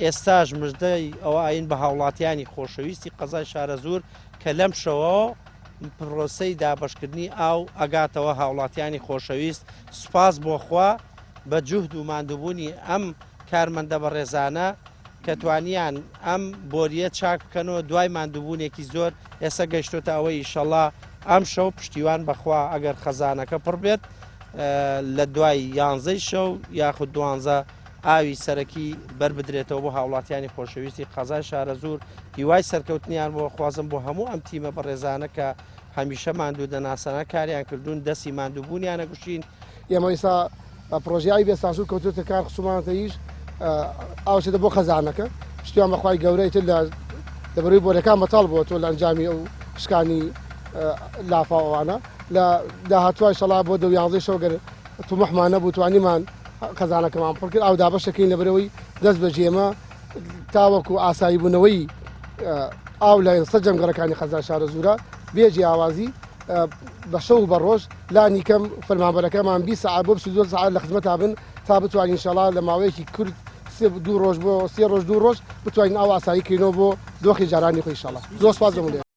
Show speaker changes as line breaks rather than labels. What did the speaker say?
ئێستاش مژدەی ئەوە ئاین بە هاوڵاتیانی خۆشەویستی قەزای شارەزور کە لەم شەوە پرۆسەی دابەشکردنی ئاو ئەگاتەوە هاوڵاتیانی خۆشەویست سوپاس بۆخوا بە جوهد و ماندووبوونی ئەم کارمەندە بە ڕێزانە کە توانیان ئەم بۆریە چاک بکەنەوە دوای ماندووبوونێکی زۆر ئێستا گەیشتۆتە ئەوەی ئیشەڵا ئەم شەو پشتیوان بەخوا ئەگەر خەزانەکە پڕ بێت لە دوای 11 شەو یاخود 12 ئاوی سەرەکی بربدرێتەوە بۆ هاوڵاتیانی خۆشەویستی قەزای شارەزور هیوای سەرکەوتنیان بۆ خوازم بۆ هەموو ئەم تیمە بە ڕێزانە کە هەمیشە ماندوو دەناسانە کاریان کردوون دەستی ماندووبوونیانە گوشین
ئێمە ئێستا پرۆژیایی بێسانسور کەوتوتە کار خسومانەتەیش ئاوشێتە بۆ خەزانەکە پشتیوان بەخوای گەورەیتر لە دەبەروی بۆرەکان بەتاڵ بووە تۆ لە ئەنجامی ئەو شکانی لافاوانە لە داهاتوای شەڵا بۆ 11 شەوگەر تومەحمانە بوو توانیمان خەزانەکەمان پڕ کرد ئاو دابەشەکەین لەبەرەوەی دەست بە جێمە تاوەکو ئاسایی بوونەوەی ئاو لە سەر جەمگەڕەکانی خەزای شارەزورە بێجی ئاوازی بە شەو بە ڕۆژ لانی کەم فەرمانبەرەکەمان 20 ساعت بۆ 22 ساعت لە خزمەتا بن تا بتوانین ئینشەڵا لە ماوەیەکی کورت 2 ڕۆژ بۆ 3 ڕۆژ 2 ڕۆژ بتوانین ئاو ئاسایی کەینەوە بۆ دۆخی جارانی خۆی ئینشەڵا. زۆر سوپاس دەمونێ.